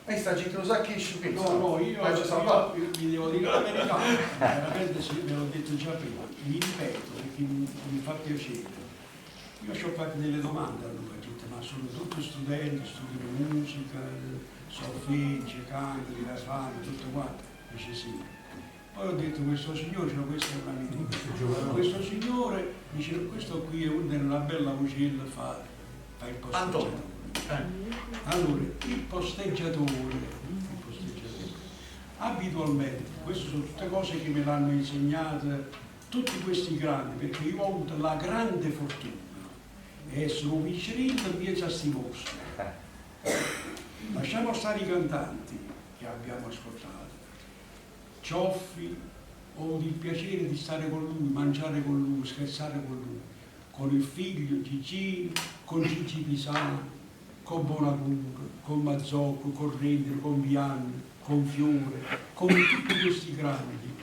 E sta gente lo sa che esce pensa. No, io vi devo dire la verità, veramente ve l'ho detto già prima, mi ripeto perché mi fa piacere. Io ci ho fatto delle domande a lui, ho detto, ma sono tutti studenti, studiano musica, solfeggi, canti, la fanno, tutto quanto. Dice sì. Poi ho detto, questo signore, cioè, questa è una mia. Questo signore dice, questo qui è una bella vocella, fa il posteggiatore. Allora, il posteggiatore, abitualmente, queste sono tutte cose che me l'hanno insegnate tutti questi grandi, perché io ho avuto la grande fortuna di essere un vicerino in piazza Stimosa. Lasciamo stare i cantanti che abbiamo ascoltato. Cioffi, ho avuto il piacere di stare con lui, mangiare con lui, scherzare con lui, con il figlio Gigino, con Gigi Pisano, con Bonacura, con Mazzocco, con Rendere, con Vianni, con Fiore, con tutti questi grandi,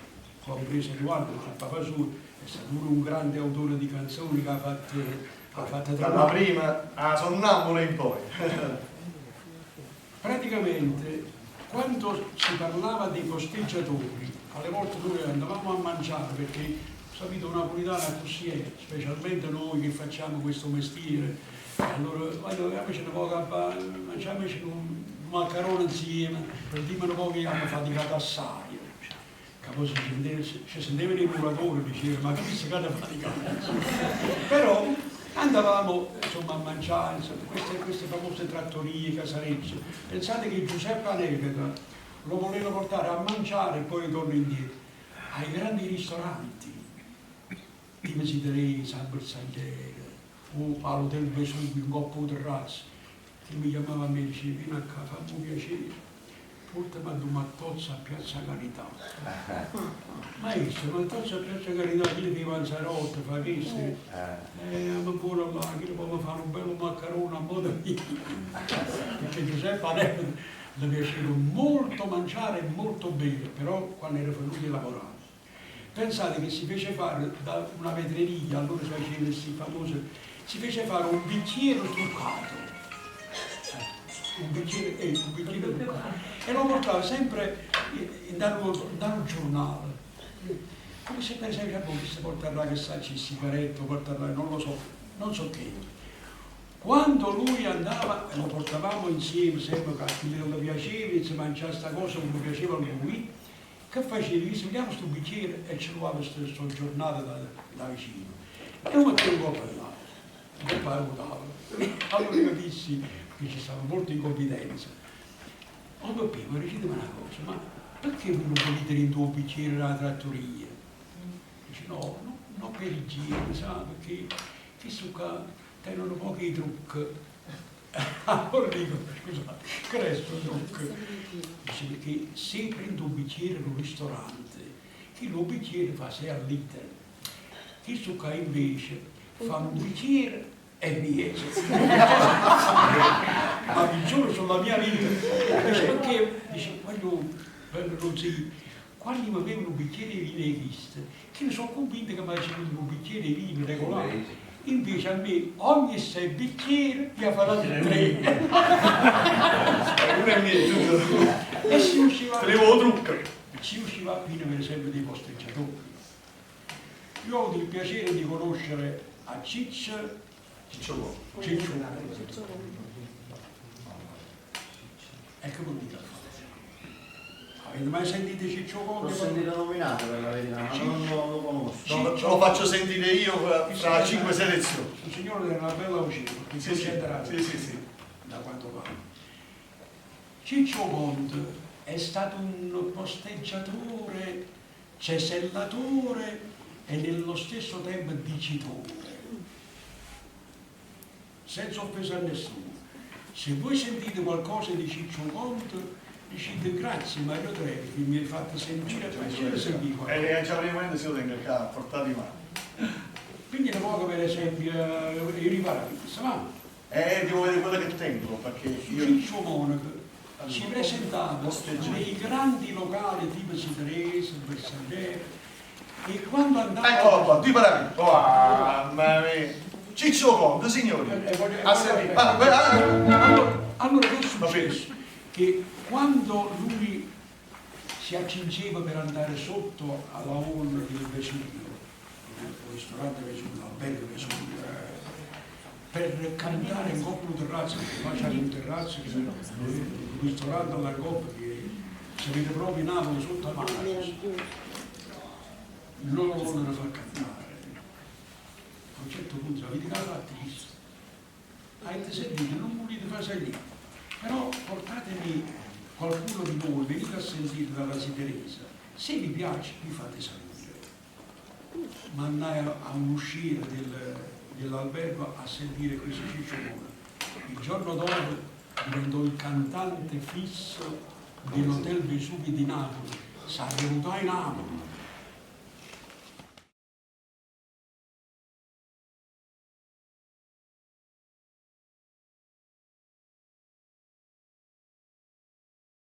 compreso Eduardo, il papà suo, è stato pure un grande autore di canzoni che ha fatto dalla prima a Sonnambula in poi. Praticamente, quando si parlava dei posteggiatori, alle volte noi andavamo a mangiare perché, sapete, una napolitana così è, specialmente noi che facciamo questo mestiere. Allora, facciamo un po', mangiamoci un maccherone insieme, dimmi un po' che hanno faticato assai. Poi ci sentivano i muratori, dicevano, ma capisci che hanno faticato? Però andavamo insomma, a mangiare, insomma, queste famose trattorie, casarecce. Pensate che Giuseppe Anegata lo voleva portare a mangiare e poi ritorna indietro ai grandi ristoranti, tipo Teresa, Bersagliere, o Paolo del Vesuvio, in Coppo Terrazzo, che mi chiamava a me e diceva, vieni a casa, fammi piacere, portami a Mattozza a Piazza Carità. Maestro, Mattozza a Piazza Carità, chi le fa Lanzarote, fa questo, ma ancora là, chi le può fare un bello maccherone a modo mio. Perché Giuseppe Anegata le piaceva molto mangiare e molto bere, però quando era venuto a lavorare. Pensate che si fece fare da una vetreria, allora si faceva questi famosi, si fece fare un bicchiere truccato, un bicchiere truccato, e lo portava sempre dal giornale, come se per esempio si porterà che sa il sigaretto, porterà, non lo so, non so che. Quando lui andava, e lo portavamo insieme, sempre che a chi le piaceva, si mangiava questa cosa come piaceva a lui, che facevi? Gli vediamo questo bicchiere e ci trovava questa giornata da vicino. E lo mettevo un po' per là, e poi lo tavolo. Allora io dissi, che ci stava molto in confidenza, oh papà, ma recitemi una cosa, ma perché voi non volete in tuo bicchiere la trattoria? Dice no per igiene, sa, perché questo qua tengono pochi trucchi. Allora dico, scusate, che resto trucchi? Dice perché se prendo un bicchiere in un ristorante, chi lo bicchiere fa 6 al litro, chi su qua invece fa un bicchiere e via. Ma vi giuro sulla mia vita. Dice perché, dice, voglio così, quando mi bevono un bicchiere di vino Cristo, che ne sono convinto che mi facevano un bicchiere di vino regolare. Invece a me ogni 6 bicchieri mi ha fatto 3. E si usciva fino per esempio dei posteggiatori. Io ho avuto il piacere di conoscere a Ciccio. Ecco vuol dire. Avete mai sentito Ciccio Conte? L'ho sentito nominato per la verità, ma non lo conosco. Ce lo faccio sentire io fra 5 selezioni. Il signore era una bella uscita, perché sì. Da quanto pare. Ciccio Conte è stato un posteggiatore, cesellatore e nello stesso tempo dicitore. Senza offesa a nessuno. Se voi sentite qualcosa di Ciccio Conte, dicete grazie Mario Trevi che mi hai fatto sentire piacere sentire qualcosa. E già prima si lo tengo a portare di mano. Quindi ne voglio per esempio i riparati, ma devo vedere quello che tengo, perché io... Ciccio Monaco si presentava nei grandi locali tipo Teresa, Bersagliere, e quando andava... Eccolo qua, di paragoni. Oh, mamma mia. Ciccio Conte, signori. Allora che è successo? che quando lui si accingeva per andare sotto alla hall del Vesuvio, il ristorante Vesuvio, l'albergo Vesuvio, per cantare in Coppa Terrazzo, perché qua c'è un terrazzo, che è un ristorante alla Coppa, che si vede proprio in Napoli sotto a mano, non lo vogliono far cantare. A un certo punto avete fatto questo, avete sentito, non volete fare salire, però portatemi qualcuno di voi, venite a sentire dalla Teresa, se vi piace vi fate salire. Ma andai a uscire dell'albergo a sentire questo ciccione. Il giorno dopo diventò il cantante fisso dell'Hotel Vesuvio di Napoli, si è venuto a Napoli,